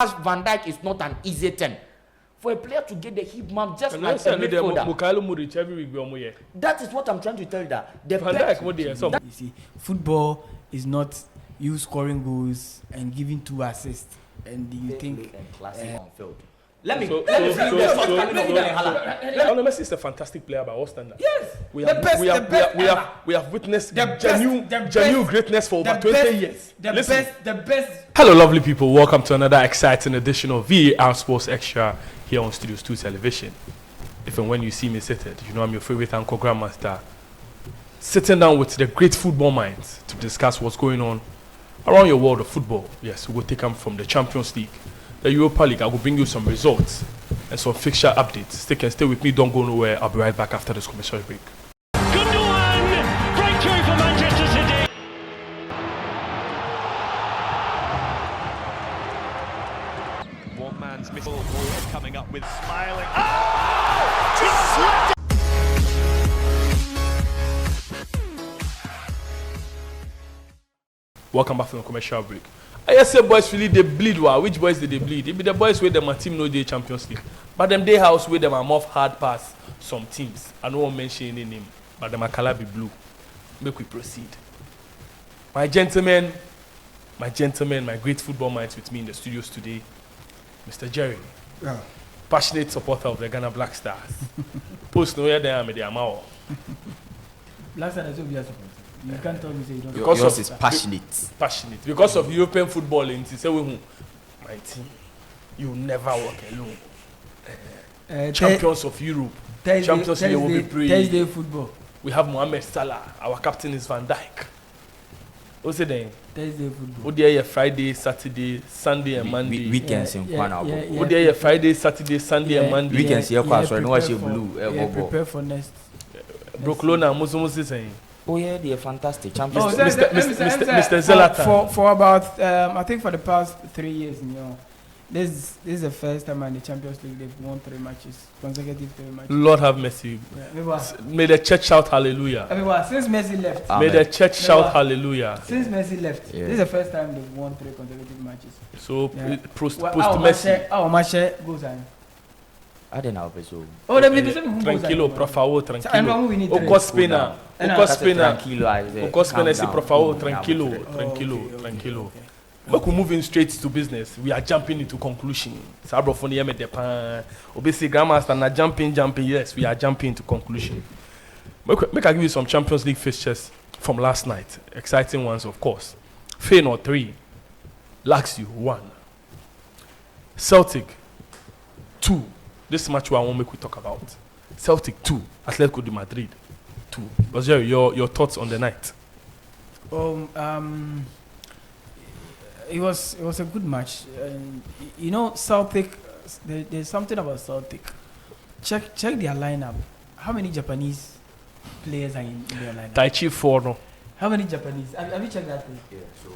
Van Dijk is not an easy thing. For a player to get the hip map just like a midfielder. That is what I'm trying to tell you. That the you see, football is not you scoring goals and giving 2 assists, and you think Clasico on field. Lionel Messi is a fantastic player by all standards. Yes, we have witnessed genuine greatness for over 20 years. The best. Hello, lovely people. Welcome to another exciting edition of VAR Sports Extra here on Studios 2 Television. If and when you see me seated, you know I'm your favorite anchor grandmaster, sitting down with the great football minds to discuss what's going on around your world of football. Yes, we will take them from the Champions League, the Europa League. I will bring you some results and some fixture updates. Stay with me, don't go nowhere. I'll be right back after this commercial break. Breakthrough for Manchester City. One man's missile ball coming up with smiling. Oh! Welcome back from the commercial break. I say boys really they bleed. Wow, which boys did they bleed? It be the boys where them a team no day Champions League, but them day house where them are more hard pass some teams. I don't want to mention any name, but them a color be blue. Make we proceed. My gentlemen, my great football minds with me in the studios today, Mr. Jerry, passionate supporter of the Ghana Black Stars. Post no where they are, me they are now. Black Stars is obvious. You can't tell me say you don't. Because yours is passionate. Because of European football, and say we my team, you never walk alone. Champions of Europe, Champions League will be praying. Thursday football. We have Mohamed Salah. Our captain is Van Dijk. What's it then? Thursday football. What day? Friday, Saturday, Sunday, and Monday. Weekends in Kwana. What day? Friday, Saturday, Sunday, and Monday. Weekends here, so no watch blue. Prepare for next. Barcelona, Musu saying. Oh yeah, they are fantastic champions. Mr. Zlatan. For about I think for the past 3 years, you know, this is the first time in the Champions League they've won 3 matches, consecutive 3 matches. Lord have mercy. May the church shout hallelujah. Since Messi left. May the church shout hallelujah. Since Messi left, this is the first time they've won 3 consecutive matches. So post Messi. Our match goes on. I don't know so. Oh, tranquilo, por favor, tranquilo. O Cospina si por favor, tranquilo. But we're moving straight to business. We are jumping into conclusion. Sabrofoni me depan. Obviously, grandmaster na jumping. Yes, we are jumping into conclusion. Make I give you some Champions League fixtures from last night. Exciting ones, of course. Feyenoord 3, Lazio 1, Celtic 2. This match I want make we talk about. Celtic 2, Atletico de Madrid 2. Was there your thoughts on the night? It was a good match. You know, Celtic. There's something about Celtic. Check their lineup. How many Japanese players are in their lineup? Taichi 4 no. How many Japanese? Have you checked that thing? Yeah. So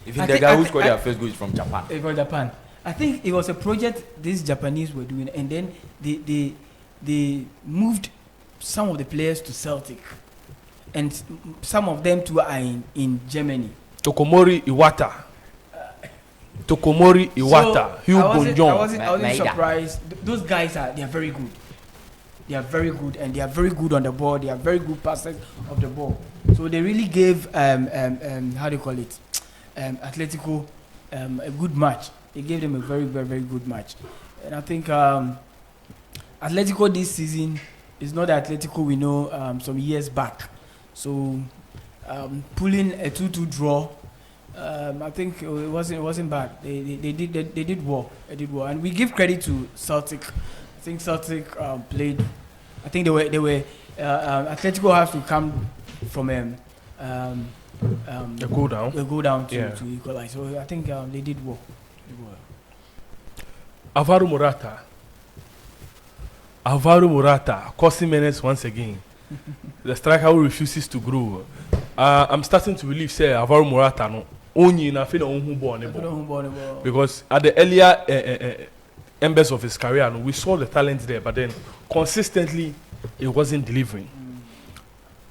if the guy who scored their first goal is from Japan. From Japan. I think it was a project these Japanese were doing, and then they moved some of the players to Celtic, and some of them too are in Germany. Tokomori Iwata, Hugh Bonjon. I wasn't surprised. Those guys they are very good. They are very good, and they are very good on the ball. They are very good passers of the ball. So they really gave how do you call it, Atletico a good match. They gave them a very, very, very good match. And I think Atletico this season is not the Atletico we know some years back. So pulling a 2-2 draw, I think it wasn't bad. They did well. And we give credit to Celtic. I think Celtic played. I think they were Atletico has to come from a go down to equalize. So I think they did well. Alvaro Morata causing menace once again. The striker who refuses to grow. I'm starting to believe say Alvaro Morata no only na feel on who born because at the earlier embers of his career we saw the talent there, but then consistently it wasn't delivering.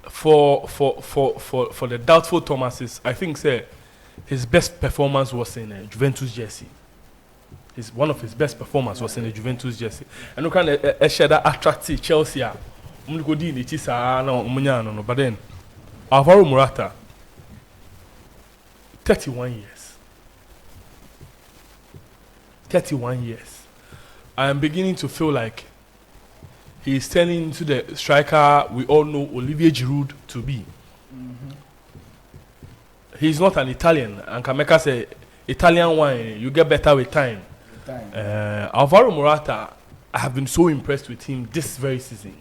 For the doubtful Thomases, I think say his best performance was in Juventus jersey. one of his best performances was in the Juventus jersey. And you can share that attractive Chelsea. But then Alvaro Morata, 31 years. 31 years. I am beginning to feel like he is turning into the striker we all know Olivier Giroud to be. He's not an Italian, and Kameka say Italian wine, you get better with time. Alvaro Morata, I have been so impressed with him this very season.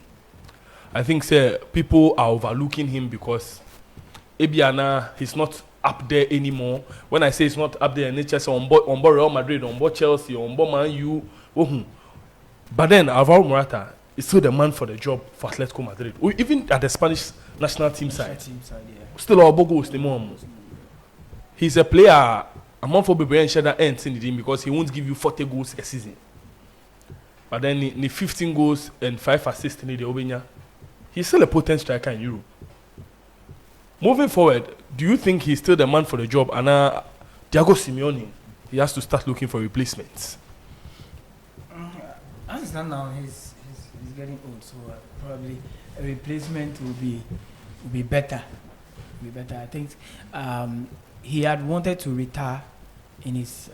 I think people are overlooking him because Ebiana, he's not up there anymore. When I say he's not up there, it's just on board Real Madrid, on board Chelsea, on board Man U. But then Alvaro Morata is still the man for the job for Atletico Madrid. Even at the Spanish national team side. Still our goals the mom. He's a player among for Pepe and Shakhtar ends in the team because he won't give you 40 goals a season. But then the 15 goals and 5 assists in the Obenya, he's still a potent striker in Europe. Moving forward, do you think he's still the man for the job? And Diego Simeone, he has to start looking for replacements. As it's not now, he's getting old, so probably a replacement will be better. I think he had wanted to retire in his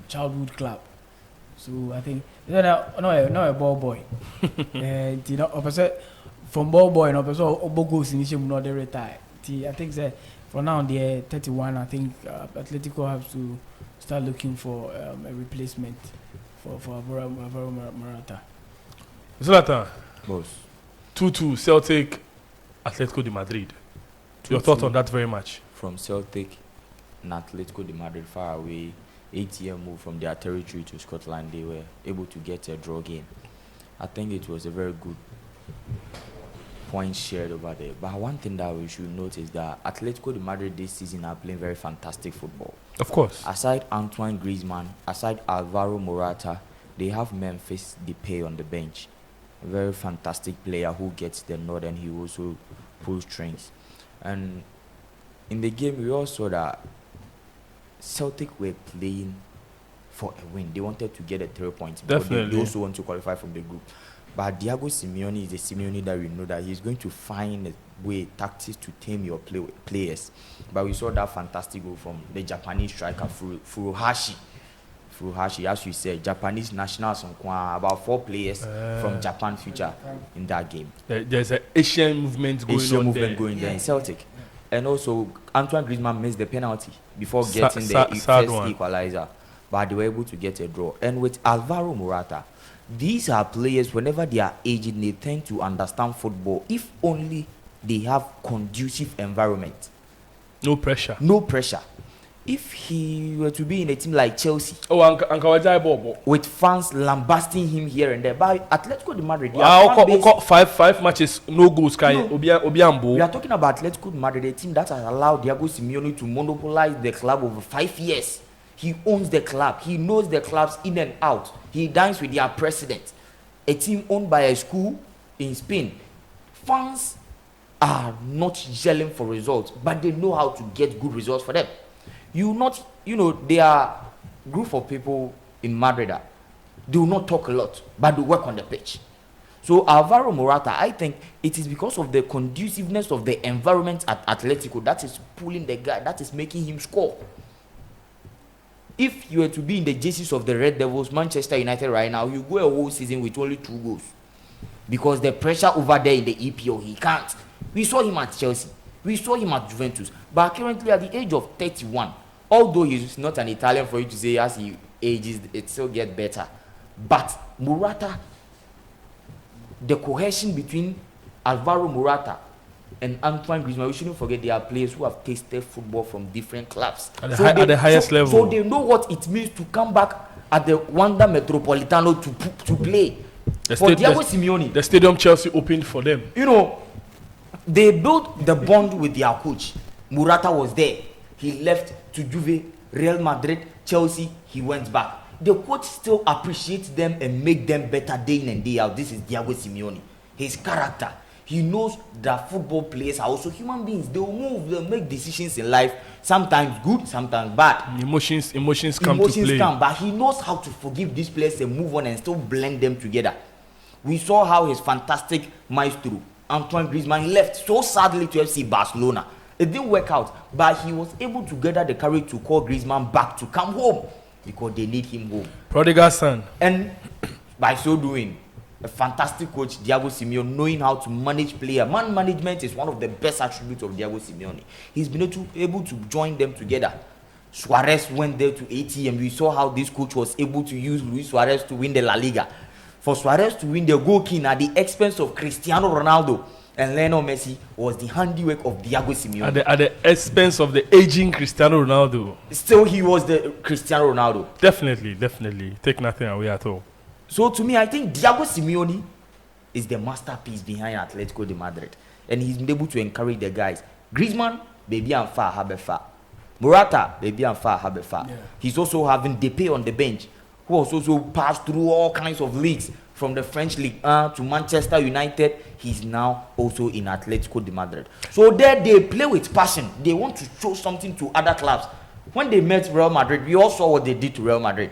childhood club, so I think not a ball boy. From ball boy, goes initially not retire. I think that for now they're 31. I think Atletico have to start looking for a replacement for Alvaro Morata. Zlatan, boss. 2-2 Celtic, Atletico de Madrid. Your thought on that very much? From Celtic and Atletico de Madrid, far away, 8-year move from their territory to Scotland, they were able to get a draw game. I think it was a very good point shared over there. But one thing that we should note is that Atletico de Madrid this season are playing very fantastic football. Of course. Aside Antoine Griezmann, aside Alvaro Morata, they have Memphis Depay on the bench. A very fantastic player who gets the nod and he also pulls strings. And in the game, we also saw that Celtic were playing for a win. They wanted to get a 3 points. Definitely. They also want to qualify from the group. But Diego Simeone is the Simeone that we know that he's going to find a way, tactics to tame your players. But we saw that fantastic goal from the Japanese striker, Furuhashi, as you said, Japanese nationals, about 4 players from Japan feature in that game. There's an Asian movement going there in Celtic. And also, Antoine Griezmann missed the penalty before getting the first equalizer. But they were able to get a draw. And with Alvaro Morata, these are players, whenever they are aging, they tend to understand football if only they have conducive environment. No pressure. If he were to be in a team like Chelsea, with fans lambasting him here and there, but Atletico de Madrid, five matches, no goals. We are talking about Atletico de Madrid, a team that has allowed Diego Simeone to monopolize the club over 5 years. He owns the club. He knows the clubs in and out. He dines with their president. A team owned by a school in Spain. Fans are not yelling for results, but they know how to get good results for them. They are a group of people in Madrid. They will not talk a lot, but they work on the pitch. So Alvaro Morata, I think it is because of the conduciveness of the environment at Atletico that is pulling the guy, that is making him score. If you were to be in the jerseys of the Red Devils, Manchester United right now, you go a whole season with only 2 goals. Because the pressure over there in the EPL, he can't. We saw him at Chelsea. We saw him at Juventus. But currently at the age of 31, although he's not an Italian for you to say as he ages, it still gets better. But Morata, the cohesion between Alvaro Morata and Antoine Griezmann, we shouldn't forget they are players who have tasted football from different clubs. At the highest level. So they know what it means to come back at the Wanda Metropolitano to play. Diego Simeone. The stadium Chelsea opened for them. They built the bond with their coach. Morata was there. He left to Juve, Real Madrid, Chelsea. He went back. The coach still appreciates them and make them better day in and day out. This is Diego Simeone. His character. He knows that football players are also human beings. They will move, they'll make decisions in life, sometimes good, sometimes bad. Emotions come to play. But he knows how to forgive these players and move on and still blend them together. We saw how his fantastic maestro, Antoine Griezmann, he left so sadly to FC Barcelona. It didn't work out, but he was able to gather the courage to call Griezmann back to come home because they need him home. Prodigal son. And by so doing, a fantastic coach, Diego Simeone, knowing how to manage player. Man management is one of the best attributes of Diego Simeone. He's been able to join them together. Suarez went there to ATM. We saw how this coach was able to use Luis Suarez to win the La Liga. For Suarez to win the goal king at the expense of Cristiano Ronaldo and Lionel Messi was the handiwork of Diego Simeone. At the expense of the aging Cristiano Ronaldo. Still, he was the Cristiano Ronaldo. Definitely. Take nothing away at all. So to me, I think Diego Simeone is the masterpiece behind Atletico de Madrid. And he's been able to encourage the guys. Griezmann, baby and far, have a far. Morata, baby and far, have a far. Yeah. He's also having Pepe on the bench, who has also passed through all kinds of leagues, from the French League to Manchester United. He's now also in Atletico de Madrid. So there they play with passion. They want to show something to other clubs. When they met Real Madrid, we all saw what they did to Real Madrid.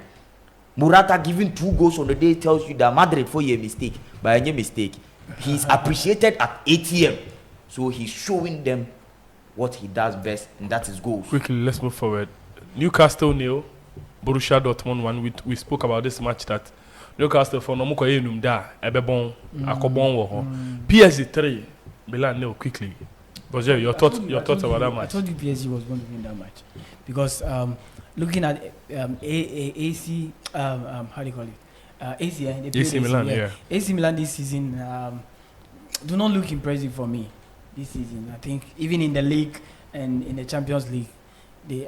Morata giving 2 goals on the day tells you that Madrid for a mistake. By any mistake, he's appreciated at ATM. So he's showing them what he does best, and that is goals. Quickly, let's move forward. Newcastle 0, Borussia Dortmund 1. We spoke about this match that Newcastle for Nomuko Enumda, Ebebon, Akobon Woho. PSG 3, Milan 0 quickly. But your thoughts about that match? I told you PSG was going to win that match because looking at AC, how do you call it? AC Milan, yeah. AC Milan this season do not look impressive for me this season. I think even in the league and in the Champions League,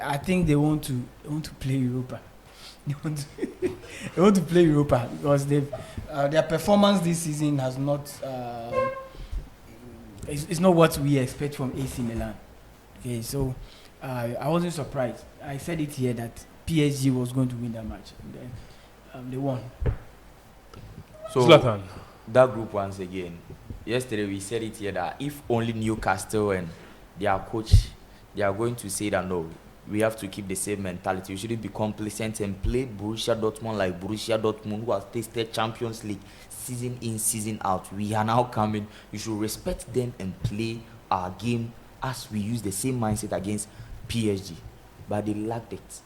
I think they want to play Europa. They want to play Europa because their performance this season has not. It's not what we expect from AC Milan. Okay, so I wasn't surprised. I said it here that PSG was going to win that match. And then, they won. So Zlatan. That group once again. Yesterday we said it here that if only Newcastle and their coach, they are going to say that no, we have to keep the same mentality. We shouldn't be complacent and play Borussia Dortmund like Borussia Dortmund, who has tasted Champions League season in, season out. We are now coming. You should respect them and play our game as we use the same mindset against PSG. But they lacked it.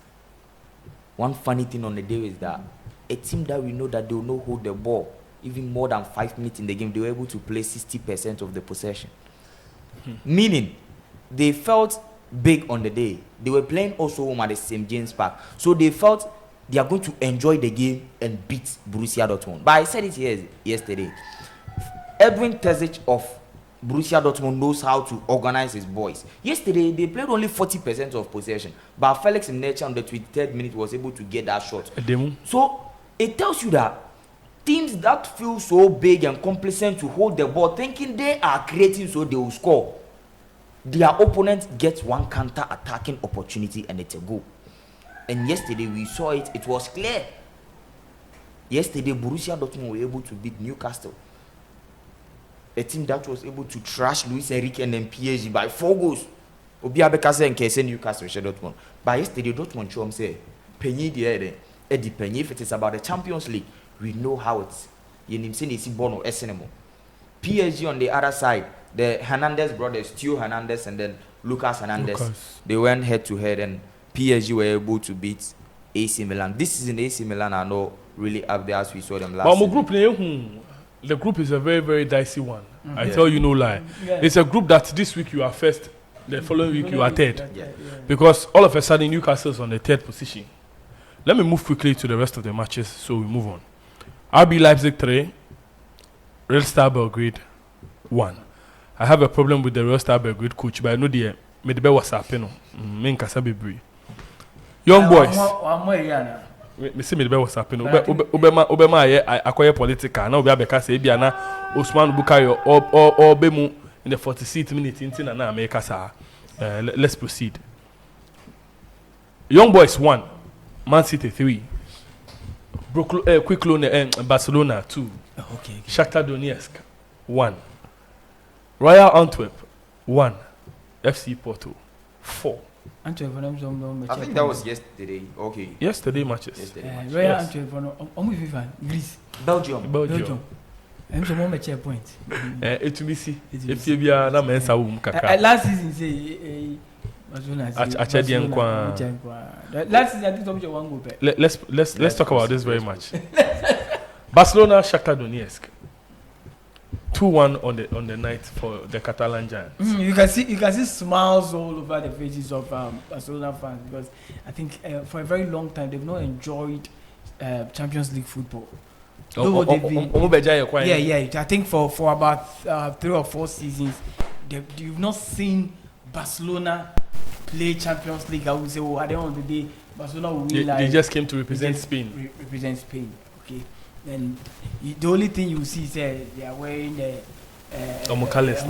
One funny thing on the day is that a team that we know that they will not hold the ball even more than 5 minutes in the game, they were able to play 60% of the possession. Meaning, they felt big on the day. They were playing also home at the St. James Park. So they felt they are going to enjoy the game and beat Borussia Dortmund. But I said it here yesterday. Edwin Terzic of Borussia Dortmund knows how to organize his boys. Yesterday, they played only 40% of possession. But Felix Mnecha on the 23rd minute was able to get that shot. So it tells you that teams that feel so big and complacent to hold the ball, thinking they are creating so they will score, their opponent gets one counter-attacking opportunity and it's a goal. And yesterday we saw it. It was clear. Yesterday Borussia Dortmund were able to beat Newcastle, a team that was able to trash Luis Enrique and then PSG by 4 goals. Obi Abekase and Kese Newcastle Dortmund. But yesterday Dortmund show say penny the Eddie Penny. If it is about the Champions League, we know how it's. You need to see Bono SNMO. PSG on the other side, the Hernandez brothers, Theo Hernandez and then Lucas Hernandez, they went head to head and PSG were able to beat AC Milan. This season, AC Milan are not really up there as we saw them last season. But the group is a very, very dicey one. I tell you no lie. Yeah. It's a group that this week you are first, the following week you are third. Yeah. Because all of a sudden Newcastle is on the 3rd position. Let me move quickly to the rest of the matches so we move on. RB Leipzig 3, Red Star Belgrade 1. I have a problem with the Red Star Belgrade coach, but I know the Medebe was happening. Young boys. Me see Medebe was happening. Obama acquire political. Now we have because Ebiana Osman Bukayo or Bemu in the 46th minute in and America. Let's proceed. Young boys 1, Man City 3. Quick loan Barcelona 2. Okay. Shakhtar Donetsk 1. Royal Antwerp 1, FC Porto 4. Antwerp for them some. I think that was yesterday. Okay. Yesterday matches. Yesterday match. Royal Yes. Antwerp for no. FIFA Greece. Belgium. Belgium. And some more check point. Etumisi. If you be a na mensa wum kaka. Last season say Barcelona. Achedi nkwa. Last season I think some one goal. Let's talk about this very much. Barcelona Shakhtar Donetsk 2-1 on the night for the Catalan Giants. You can see smiles all over the faces of Barcelona fans because I think for a very long time they've not enjoyed Champions League football. I think for about 3 or 4 seasons you've not seen Barcelona play Champions League. I would say, at the end of the day, Barcelona will win. They just came to represent Spain. Represent Spain, okay. And the only thing you see is they are wearing the Omocales,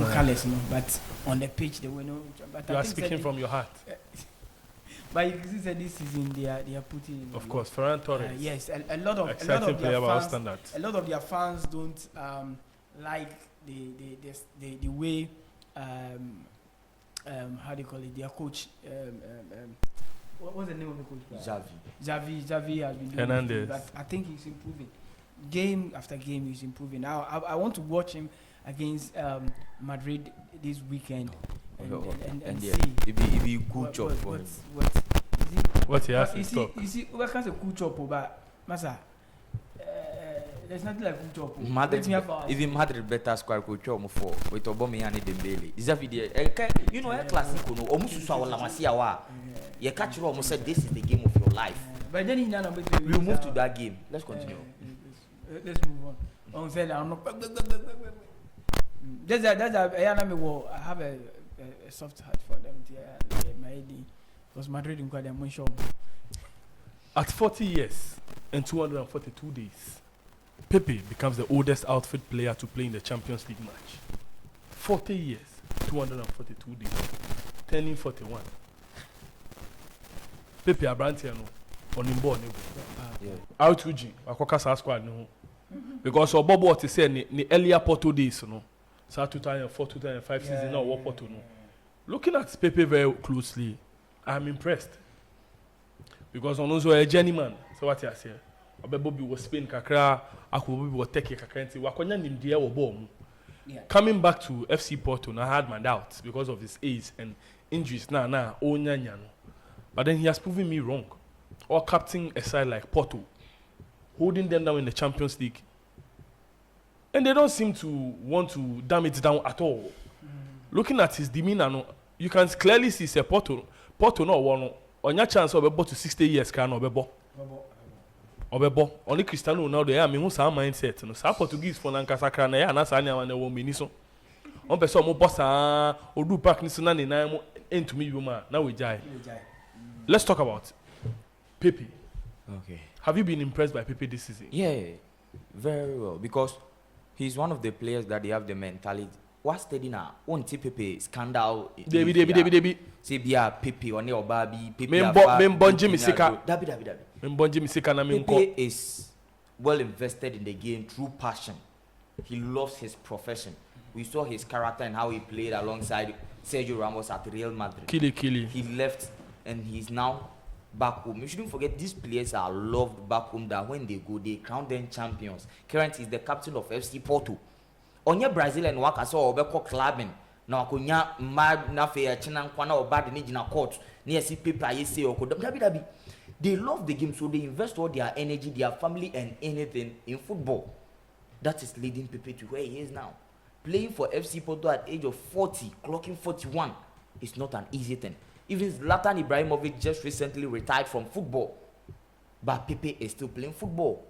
no, but on the pitch they were no. But you are speaking from your heart. But you can see that this season they are putting. Of course, Ferran Torres. Yes, a lot of their fans don't like the way how do you call it, their coach what's the name of the coach? Xavi has been doing Hernandez. but I think he's improving. Game after game he's improving. Now I want to watch him against Madrid this weekend and see if he good job for him. What he has to you stop. see what kind of cool job but Masa there's nothing like good job. Even Madrid better squad coach for with Aubameyang and Dembele. Xavi there, you know, Clasico no. Omususu awala masiawa. You catch you almost said this is the game of your life. But then we'll move to that game. Let's continue. Let's move on. I'm not. I have a soft heart for them. My ID because Madrid in their money show. At 40 years and 242 days, Pepe becomes the oldest outfield player to play in the Champions League match. 40 years, 242 days, turning 41. Pepe Abrantia no on him board. R2G, Akoka squad no. Because Bobo to say the earlier Porto days no. So 2004, 2005 season now what Porto no. Looking at Pepe very closely, I'm impressed. Because on also a journeyman. So what I say? Bobby was Spain kakra, Bobby was Turkey kakra. Wakonya nimdia wo bom. Coming back to FC Porto, I had my doubts because of his age and injuries. But then he has proven me wrong. Or captain a side like Porto, holding them down in the Champions League, and they don't seem to want to damn it down at all. Looking at his demeanor, you can clearly see say Porto no one on your chance of about to 60 years can obebo. Only Cristiano now they are me who some mindset no sa Portuguese for nankasa kra na ya na sa nya na wo meni so on person mo bossa odu park ni so na ni nan mo entumi yuma na we jai. Let's talk about Pepe. Okay. Have you been impressed by Pepe this season? Yeah, very well because he's one of the players that they have the mentality. What's steady now? One Pepe scandal. Debi. Say bia Pepe on your baby. Pepe. Membonji misika. Dabi. Membonji misika na minko. Pepe is well invested in the game through passion. He loves his profession. We saw his character and how he played alongside Sergio Ramos at Real Madrid. Kili. He left and he's now back home. You shouldn't forget these players are loved back home that when they go, they crown them champions. Currently, he's the captain of FC Porto. Onye Brazil and waka so obeko clubbing. Na wakonya mad na fe china nkwana obade ni jina court. Ni esi paper yesi okodo. Dabi. They love the game, so they invest all their energy, their family and anything in football. That is leading Pepe to where he is now. Playing for FC Porto at age of 40, clocking 41 is not an easy thing. Even Zlatan Ibrahimovic just recently retired from football. But Pepe is still playing football.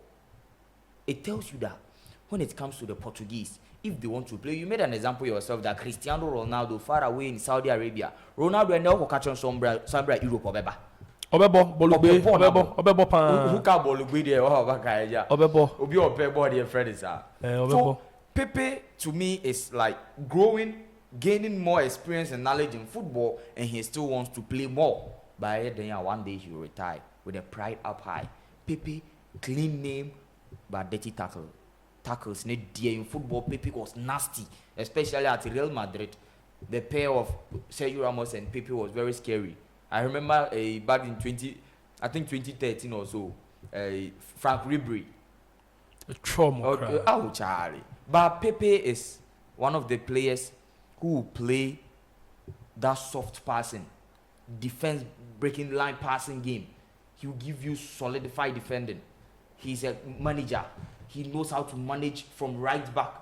It tells you that when it comes to the Portuguese, if they want to play, you made an example yourself that Cristiano Ronaldo far away in Saudi Arabia. Ronaldo and now catch on Sombra Europe Obeba. Obebo pan. Who can Bolugbe there? Obebo. Obi Obebo their friends are. So Pepe to me is like gaining more experience and knowledge in football, and he still wants to play more. By then, one day he will retire with a pride up high. Pepe, clean name, but dirty tackle. tackles. In football, Pepe was nasty, especially at Real Madrid. The pair of Sergio Ramos and Pepe was very scary. I remember back in 2013 or so, Frank Ribery. A trauma. Oh, Charlie. But Pepe is one of the players who play that soft passing, defense breaking line passing game. He will give you solidified defending. He's a manager. He knows how to manage from right back,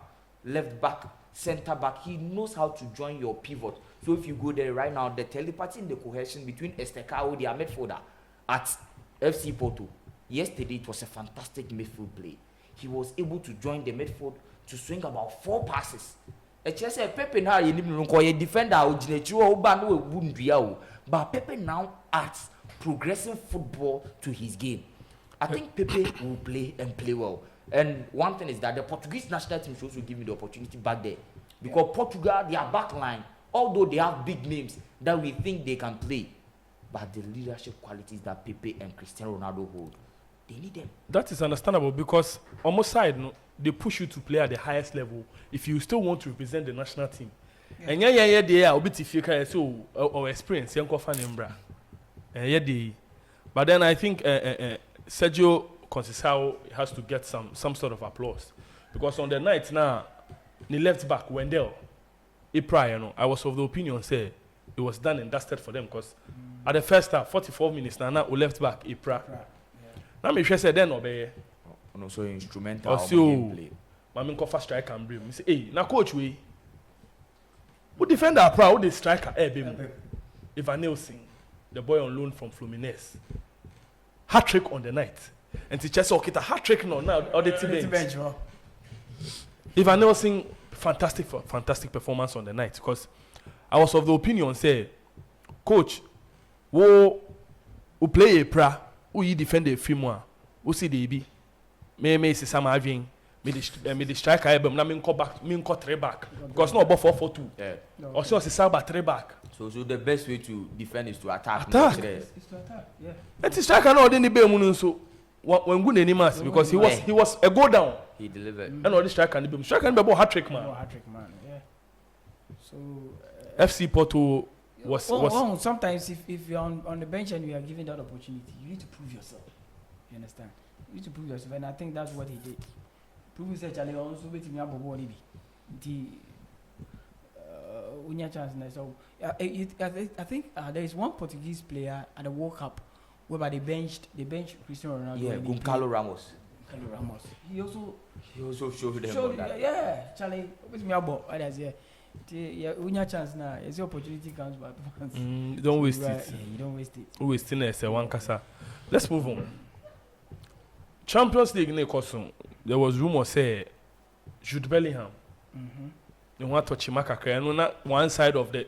left back, center back. He knows how to join your pivot. So if you go there right now, the telepathy and the cohesion between Estecao, their midfielder, at FC Porto, yesterday it was a fantastic midfield play. He was able to join the midfield to swing about 4 passes. Just say Pepe now you need defender but Pepe now adds progressive football to his game. I think Pepe will play and play well. And one thing is that the Portuguese national team should also give me the opportunity back there. Because Portugal, their back line, although they have big names that we think they can play, but the leadership qualities that Pepe and Cristiano Ronaldo hold, they need them. That is understandable because on most side, no, they push you to play at the highest level if you still want to represent the national team. Yeah. And they are a bit if you can so or experience young Kofa Nimbra. But then I think Sergio Conceição has to get some sort of applause because on the night now, the left back Wendell, I was of the opinion say it was done and dusted for them because at the first half, 44 minutes now left back Ipra. Now me sure say then obey. No so instrumental gameplay. Mami ko fast strike and brim. Me say, hey, na coach we. Who defender Ipra? Who the striker? Ivan Nielsen, the boy on loan from Fluminense. Hat trick on the night. And to just okay, hat trick now all the bench. Ivan Nielsen, fantastic performance on the night because I was of the opinion say, coach, who play a pra, who you defend a few more, who see the be, me say some having me the striker album, na me go back, me go 3 back because no about 4-4-2. Yeah. Also say Saba 3 back. So the best way to defend is to attack. Is to attack. Yeah. And the striker no dey be munu so when good animals because he was a go down. He delivered. And all the striker be hat trick man. Hat trick man. Yeah. So FC Porto was sometimes if you're on the bench and you are given that opportunity, you need to prove yourself. You understand? You need to prove yourself, and I think that's what he did. Prove himself. Charlie also wait me about what he be. Unya chance now. So I think there is one Portuguese player at the World Cup whereby they benched Cristiano Ronaldo. Yeah, Gonçalo Ramos. He also showed them that. Yeah, Charlie, wait me about what is here. Yeah, unya chance now. As the opportunity comes back once. Don't waste it. Yeah, you don't waste it. Who is still a one kasa. Let's move on. Champions League there was rumor say Jude Bellingham. They want to Chimaka Kaya. Not one side of the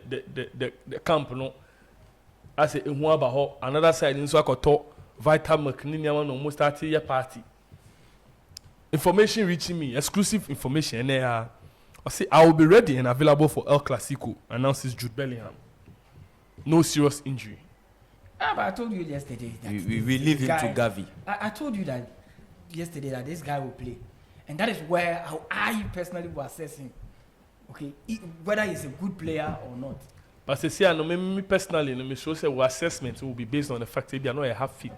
camp, no. I say another side in Swakoto, Vital McNinian almost 30-year party. Information reaching me, exclusive information. And I say I will be ready and available for El Clasico. Announces Jude Bellingham. No serious injury. But I told you yesterday that we leave him to Gavi. I told you that yesterday that this guy will play, and that is where how I personally will assess him. Okay, whether he's a good player or not. But say, me personally, me show say our assessment will be based on the fact that they are not a half fit.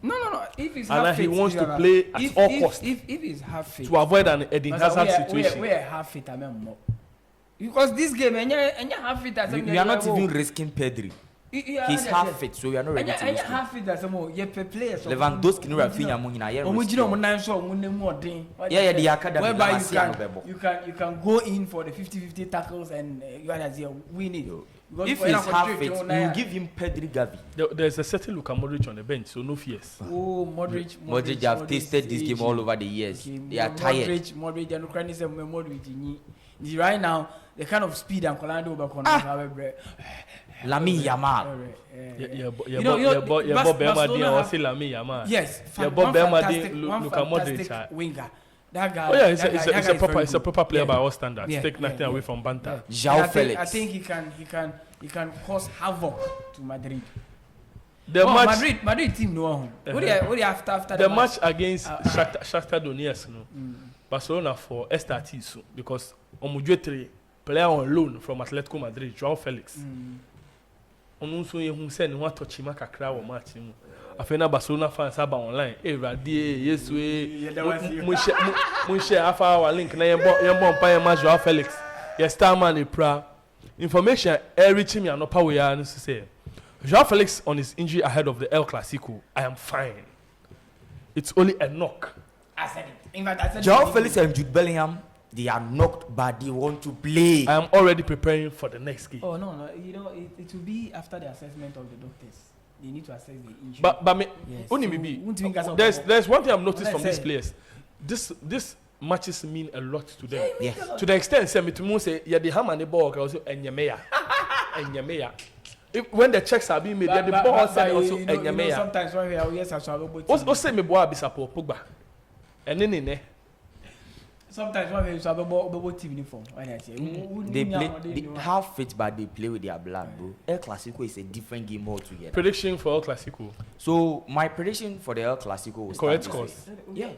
No. If he's half fit, he wants to play at all costs. If he's half fit, to avoid an Eden Hazard situation. We are half fit, I mean more. Because this game, and you're half fit. We are not even risking Pedri. He's half fit, so we are not ready to risk him. Half fit, that's more. You play. Lewandowski no Rafinha Mungina. Yeah, the academy. Whereby you can go in for the 50-50 tackles and you guys win it. If he's half fit, you give him Pedri Gavi. There's a certain Luka Modric on the bench, so no fears. Oh, Modric have tasted this game all over the years. They are tired. Modric, and Ukraine say Modric. Right now, the kind of speed and Colando over Lamine Yamal. Bob Belmadi or say Lamine Yamal. Yes, Bob Belmadi, Luka Modric winger. That guy. Oh yeah, it's a proper player by all standards. Take nothing away from banter. João Felix. I think he can cause havoc to Madrid. Madrid team no one. What after the match against Shakhtar Donetsk, no. Barcelona for STT soon because Omudjetri player on loan from Atletico Madrid, Joao Felix. Onunso ye hu se ni wa touch ma kakra wo match mu. Afena Barcelona fans aba online. Radie Yesu mun share afa our link na yembo mpa ma Joao Felix. Yes star man e pra. Information reaching me anopa we are no say. Joao Felix on his injury ahead of the El Clasico. I am fine. It's only a knock. I said it. In fact, I said Joao Felix and Jude Bellingham, they are knocked, but they want to play. I am already preparing for the next game. Oh no, you know it will be after the assessment of the doctors. They need to assess the injury. But me, yes. only maybe. There's one thing I've noticed from these players. This matches mean a lot to them. Yes. To the extent say me to say yeah the ham and the ball also enyameya. When the checks are being made, the ball also enyameya. Sometimes when we are yes, I shall go. What say me boy bisapo Pogba. And then sometimes when we have a team uniform, they have fit, but they play with their blood, bro. El Clasico is a different game altogether. Prediction for El Clasico. So my prediction for the El Clasico was correct scores. Yeah.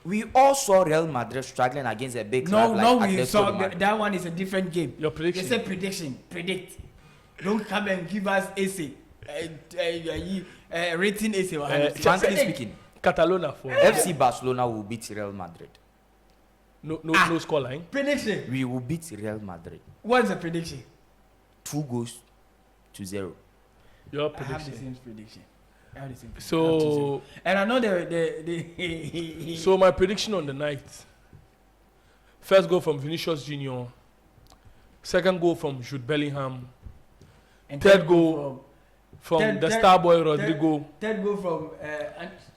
We all saw Real Madrid struggling against a big club like we saw Madrid. that one is a different game. Your prediction. They say prediction. Predict. Don't come and give us essay. Rating essay. Frankly speaking, Catalonia for FC Barcelona will beat Real Madrid. No scoreline. Prediction. We will beat Real Madrid. What's the prediction? 2-0. Your I have the prediction. same prediction. So and I know the so my prediction on the night. First goal from Vinicius Junior. Second goal from Jude Bellingham. and Third goal from the star boy Rodrigo. Third goal from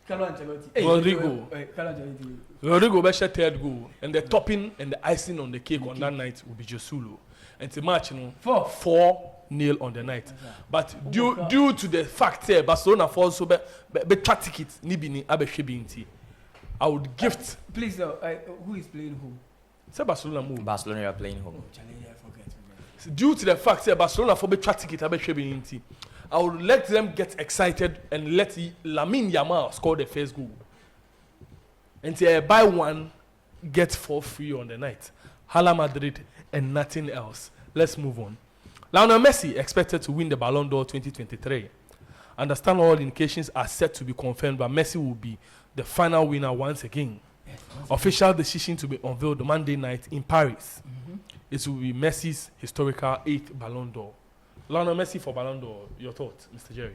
Carlo Ancelotti. Rodrigo. Carlo Ancelotti. Rodrigo Besha third goal. And the topping and the icing on the cake on that night will be Josulo. And the match, 4-0 on the night. But due to the fact that Barcelona falls so be track tickets nibini abeshebinti, I would gift. Please, who is playing who? Say Barcelona move. Barcelona are playing home. I forget. Due to the fact that Barcelona for be track ticket abeshebinti, I would let them get excited and let Lamine Yamal score the first goal. And buy one, get 4 free on the night. Hala Madrid and nothing else. Let's move on. Lionel Messi expected to win the Ballon d'Or 2023. Understand all indications are set to be confirmed, but Messi will be the final winner once again. Yes, Official decision to be unveiled Monday night in Paris. It will be Messi's historical 8th Ballon d'Or. Lionel Messi for Ballon d'Or. Your thoughts, Mr. Jerry?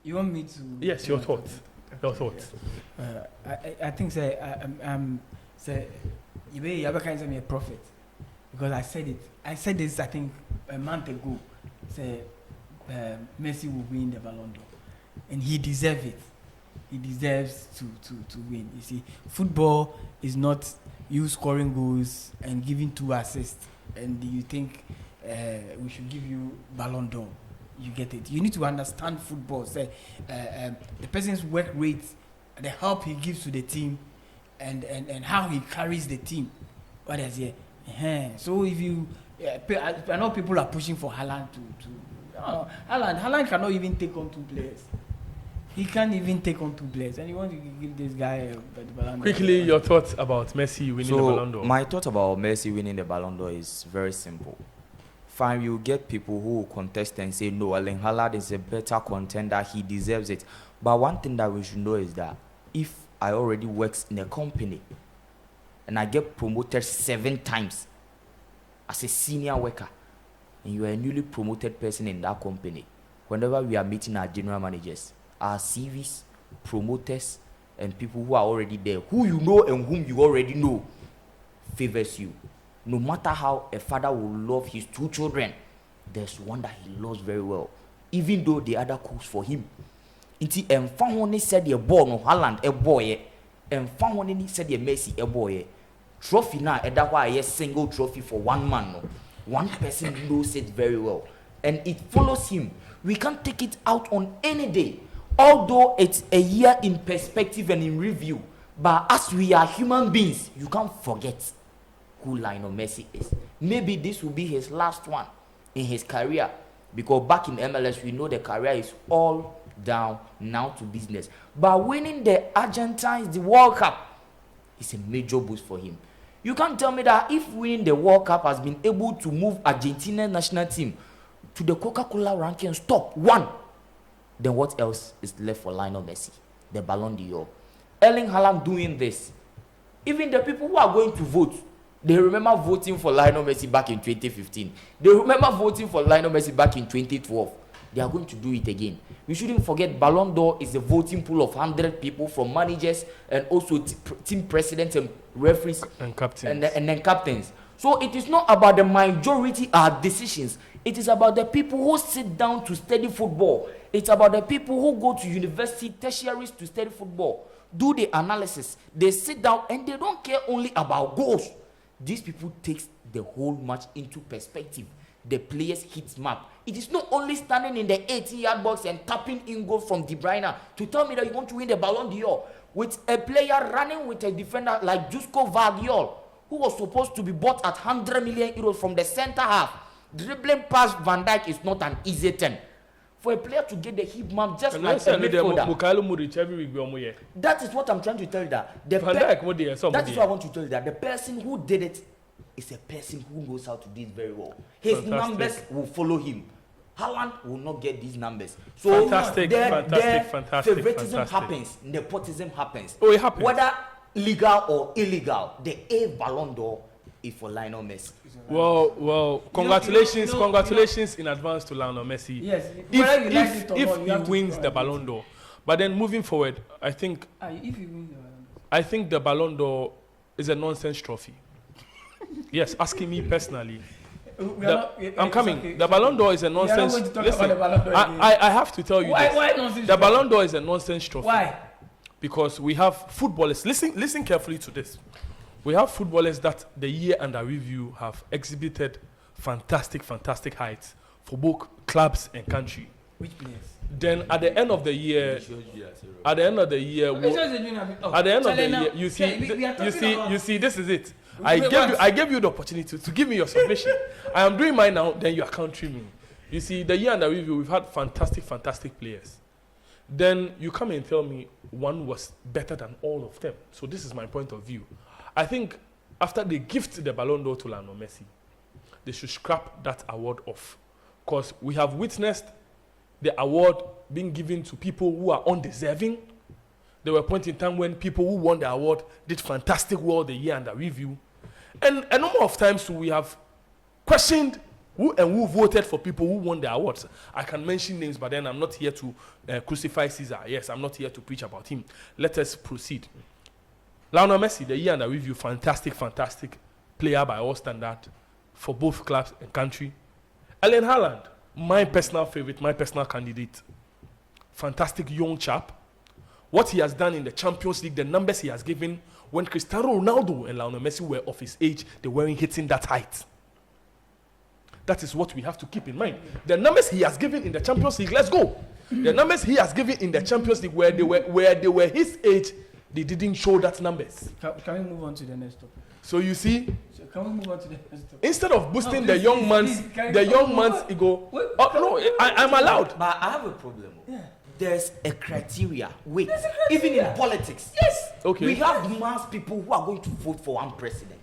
You want me to? Yes, your thoughts. Your thoughts. I think you ever kind of me a prophet. Because I said it. I said this, I think, a month ago. Say, Messi will win the Ballon d'Or. And he deserves it. He deserves to win. You see, football is not you scoring goals and giving 2 assists. And you think we should give you Ballon d'Or. You get it. You need to understand football. Say, the person's work rate, the help he gives to the team, and how he carries the team. What is it? So if you, I know people are pushing for Haaland Haaland cannot even take on 2 players. He can't even take on 2 players, and you want to give this guy the Ballon d'Or. Quickly, your thoughts about Messi winning the Ballon d'Or. My thought about Messi winning the Ballon d'Or is very simple. Fine, you get people who will contest and say, no, Erling Haaland is a better contender, he deserves it. But one thing that we should know is that if I already works in a company and I get promoted 7 times as a senior worker, and you are a newly promoted person in that company, whenever we are meeting our general managers, our CVs, promoters, and people who are already there, who you know and whom you already know, favors you. No matter how a father will love his 2 children, there's one that he loves very well, even though the other cooks for him. Inti emfa said the ball no Haaland a boy, emfa said the Messi a boy. Trophy now, that's why a single trophy for one man. No. One person knows it very well, and it follows him. We can't take it out on any day, although it's a year in perspective and in review. But as we are human beings, you can't forget who Lionel Messi is. Maybe this will be his last one in his career, because back in MLS we know the career is all down, now to business. But winning the Argentines the World Cup is a major boost for him. You can't tell me that if winning the World Cup has been able to move Argentina national team to the Coca-Cola rankings top 1, then what else is left for Lionel Messi? The Ballon d'Or. Erling Haaland doing this. Even the people who are going to vote, they remember voting for Lionel Messi back in 2015. They remember voting for Lionel Messi back in 2012. They are going to do it again. We shouldn't forget Ballon d'Or is a voting pool of 100 people, from managers and also team presidents and referees and captains. And then captains. So it is not about the majority decisions. It is about the people who sit down to study football. It's about the people who go to university, tertiaries to study football, do the analysis. They sit down and they don't care only about goals. These people take the whole match into perspective. The players hit map. It is not only standing in the 80-yard box and tapping in goal from De Bruyne to tell me that you want to win the Ballon d'Or with a player running with a defender like Dusko Vardiol, who was supposed to be bought at 100 million euros from the center half. Dribbling past Van Dijk is not an easy thing. For a player to get the hip map just like a midfielder. That is what I'm trying to tell you, that that is what I want to tell you, that the person who did it is a person who knows how to do it very well. His numbers will follow him. Haaland will not get these numbers. So fantastic. Favoritism happens, nepotism happens. Oh, it happens. Whether legal or illegal, the A Ballon d'Or is for Lionel Messi. Well, congratulations in advance to Lionel Messi. Yes, if he wins the Ballon d'Or. But then moving forward, I think the Ballon d'Or is a nonsense trophy. Yes, asking me personally. I'm coming. Okay, the Ballon d'Or is a nonsense. Listen, I have to tell you this. Why nonsense? The Ballon d'Or is a nonsense trophy. Why? Because we have footballers. Listen carefully to this. We have footballers that the year under review have exhibited fantastic heights for both clubs and country. Which players? Then at the end of the year, you see, this is it. I gave you the opportunity to give me your submission. I am doing mine now. Then you are countering me. You see, the year under review, we've had fantastic players. Then you come and tell me one was better than all of them. So this is my point of view. I think after they gift the Ballon d'Or to Lionel Messi, they should scrap that award off. Because we have witnessed the award being given to people who are undeserving. There were points in time when people who won the award did fantastic well the year under review. And a number of times we have questioned who voted for people who won the awards. I can mention names, but then I'm not here to crucify Caesar. Yes, I'm not here to preach about him. Let us proceed. Lionel Messi, the year under review, fantastic player by all standard for both clubs and country. Erling Haaland, my personal favorite, my personal candidate. Fantastic young chap. What he has done in the Champions League, the numbers he has given, when Cristiano Ronaldo and Lionel Messi were of his age, they weren't hitting that height. That is what we have to keep in mind. The numbers he has given in the Champions League, let's go. The numbers he has given in the Champions League where they were his age, they didn't show that numbers. Can we move on to the next topic? So you see, can we move on to the next topic? Instead of boosting the young man's ego, I'm allowed. But I have a problem. Yeah. There's a criteria. Wait, even in politics. Yes. Okay. We have mass people who are going to vote for one president.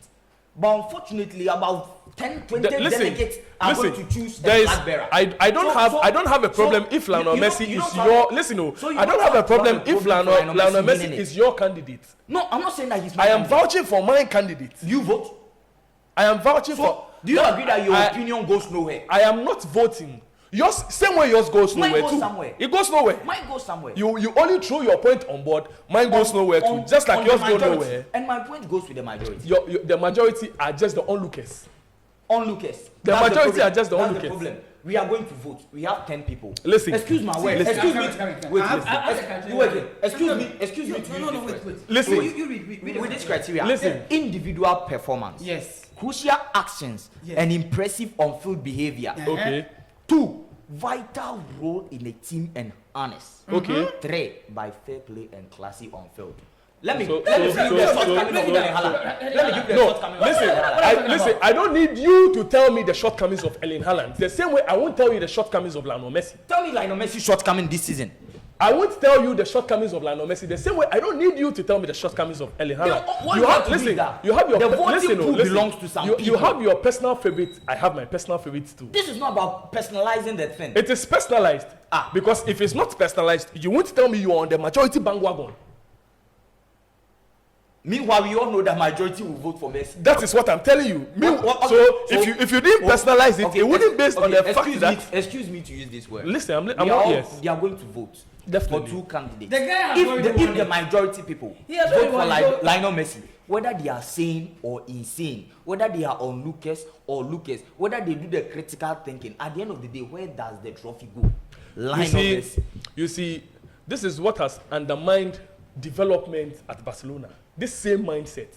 But unfortunately, about 10, 20 delegates are going to choose the flag bearer. I don't have a problem if Lionel Messi is your... Listen, I don't have a problem if Lionel Messi is your candidate. No, I'm not saying that he's my candidate. I am vouching for my candidate. You vote? I am vouching for... Do you agree that your opinion goes nowhere? I am not voting. Yours, same way yours goes nowhere too. Somewhere. It goes nowhere. Mine goes somewhere. You only throw your point on board. Mine goes nowhere too. Just like yours goes nowhere. And my point goes with the majority. The majority are just the onlookers. Onlookers. The majority are just the onlookers. That's the problem. We are going to vote. We have 10 people. Listen. Excuse my word. Excuse me. Excuse me. No, wait. Listen. You read with this criteria. Listen. Individual performance. Yes. Crucial actions and impressive on-field behavior. Okay. 2, vital role in a team and honest. Okay. 3, by fair play and classy on field. Let me give the shortcomings of Erling Haaland. Listen, I don't need you to tell me the shortcomings of Erling Haaland. The same way I won't tell you the shortcomings of Lionel Messi. Tell me Lionel Messi's shortcoming this season. I won't tell you the shortcomings of Lionel Messi the same way I don't need you to tell me the shortcomings of Erling Haaland. You have to listen. You have your listen. belongs to some people. You have your personal favorite. I have my personal favorites too. This is not about personalizing the thing. It is personalized. Because if it's not personalized, you won't tell me you are on the majority bandwagon. Meanwhile, we all know that majority will vote for Messi. That is what I'm telling you. If you didn't personalize it, it wouldn't based on the fact that. Excuse me to use this word. Listen, I'm not yes. They are going to vote. Definitely. For 2 candidates. The guy has if the majority people vote for Lionel Messi, whether they are sane or insane, whether they are onlookers or lookers, whether they do the critical thinking, at the end of the day, where does the trophy go? Lionel Messi. You see, this is what has undermined development at Barcelona. This same mindset.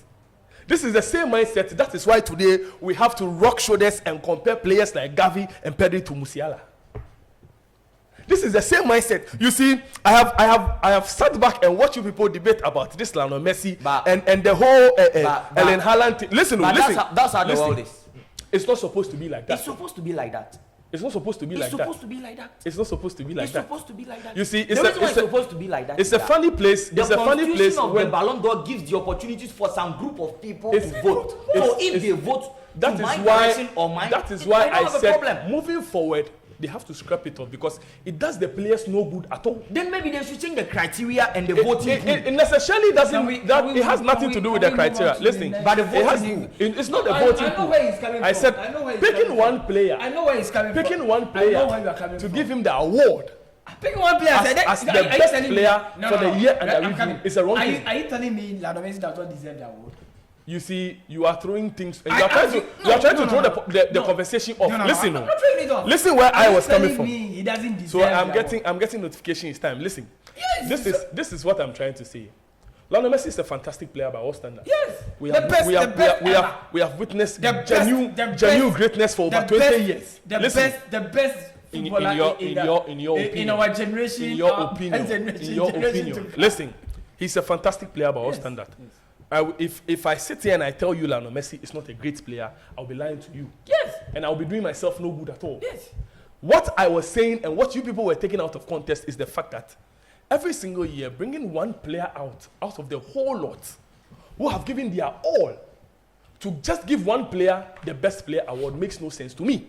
This is the same mindset. That is why today we have to rock shoulders and compare players like Gavi and Pedri to Musiala. This is the same mindset. You see, I have sat back and watched you people debate about this Lionel Messi and the whole Erling Haaland thing. Listen. That's how the world is. It's not supposed to be like that. It's supposed to be like that. It's not supposed to be like that. It's supposed to be like that. It's not supposed to be like that. It's supposed to be like that. You see, it's supposed to be like that. It's a funny place. The it's a funny place of when the Ballon d'Or gives the opportunities for some group of people to vote. So if they vote, that is why I said moving forward, they have to scrap it off because it does the players no good at all. Then maybe they should change the criteria and the voting pool. It necessarily doesn't. It has nothing to do with the criteria. Listen, but the voting it's not the voting pool. I know where he's coming from. I said picking one player. I know where he's coming from. Picking one player to give him the award. Picking one player as the best player for the year and the review is a wrong thing. Are you telling me Lionel Messi does not deserve the award? You see, you are throwing things. You are trying to throw the conversation off. Listen where I was coming from. He doesn't deserve. So I'm getting notification each time. Listen, this is what I'm trying to say. Lionel Messi is a fantastic player by all standards. Yes, we have witnessed genuine greatness for over 20 years. The best. In your opinion, in our generation, in your opinion. Listen, he's a fantastic player by all standards. If I sit here and I tell you Lionel Messi is not a great player, I'll be lying to you. Yes. And I'll be doing myself no good at all. Yes. What I was saying and what you people were taking out of context is the fact that every single year, bringing one player out of the whole lot who have given their all to just give one player the best player award makes no sense to me.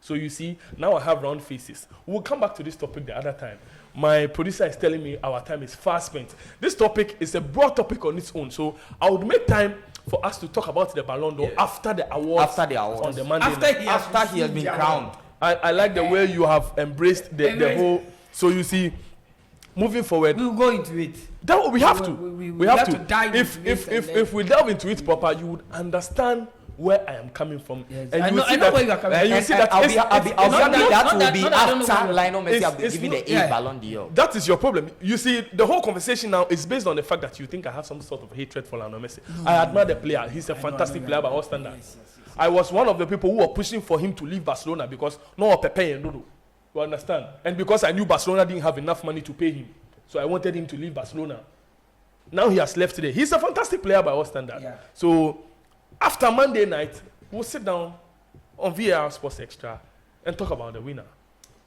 So you see, now I have round faces. We'll come back to this topic the other time. My producer is telling me our time is fast spent. This topic is a broad topic on its own. So I would make time for us to talk about the Ballon d'Or after the awards. On the Monday after he has been crowned. I like the way you have embraced the whole. So you see, moving forward, we'll go into it. We have to. We have to dive if we delve into it proper, you would understand where I am coming from. Yes. I know where you are coming from. You see that I'll be happy that will be after Lionel Messi have been given the Ballon d'Or. That is your problem. You see, the whole conversation now is based on the fact that you think I have some sort of hatred for Lionel Messi. I admire the player. He's a fantastic player by all standards. Yes. I was one of the people who were pushing for him to leave Barcelona because no Pepe and Dodo. You understand? And because I knew Barcelona didn't have enough money to pay him. So I wanted him to leave Barcelona. Now he has left today. He's a fantastic player by all standards. Yeah. So after Monday night, we'll sit down on VAR Sports Extra and talk about the winner.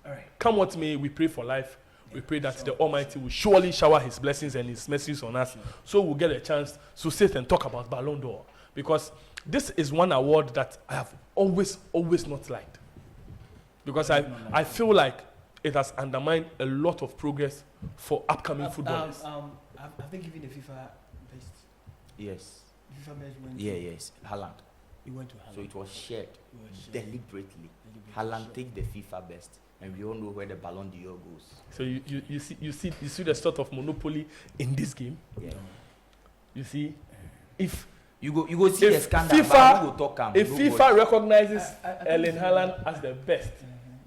All right. Come what may, we pray for life. We pray that the Almighty will surely shower His blessings and His mercies on us. So we'll get a chance to sit and talk about Ballon d'Or. Because this is one award that I have always not liked. Because I feel like it has undermined a lot of progress for upcoming footballers. Have they given the FIFA best? Yes. FIFA best went yes. Haaland. He went to Haaland. So it was shared deliberately. Haaland take the FIFA best, and we all know where the Ballon d'Or goes. So you see the sort of monopoly in this game. Yeah. You see, if you go see the scandal, if FIFA recognizes Erling Haaland as the best,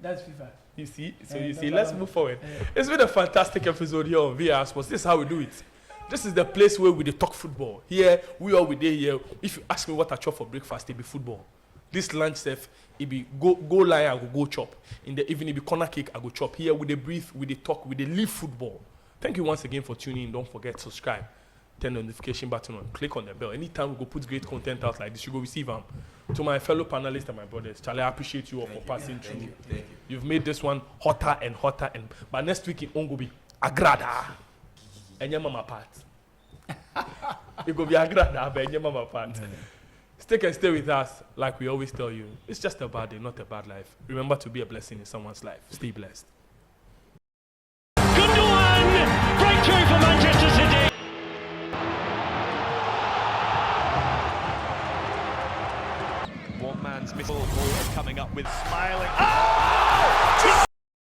that's FIFA. You see, so you see, let's move forward. It's been a fantastic episode here on VR Sports. This is how we do it. This is the place where we talk football. Here, we dey here. If you ask me what I chop for breakfast, it be football. This lunch stuff, it be go line, I go chop. In the evening, it be corner cake, I go chop. Here, we dey breathe, we dey talk, we dey live football. Thank you once again for tuning in. Don't forget to subscribe. turn the notification button on, click on the bell. Anytime we go put great content out like this, you go receive them. To my fellow panelists and my brothers, Charlie, I appreciate you all for passing through. Thank you. You've made this one hotter and hotter, and but next week it won't be agrada and your mama part. It will be agrada and your mama part. Stick and stay with us, like we always tell you. It's just a bad day, not a bad life. Remember to be a blessing in someone's life. Stay blessed. Gundogan! Breakthrough for Manchester City! One man's missile ball coming up with smiling. Oh!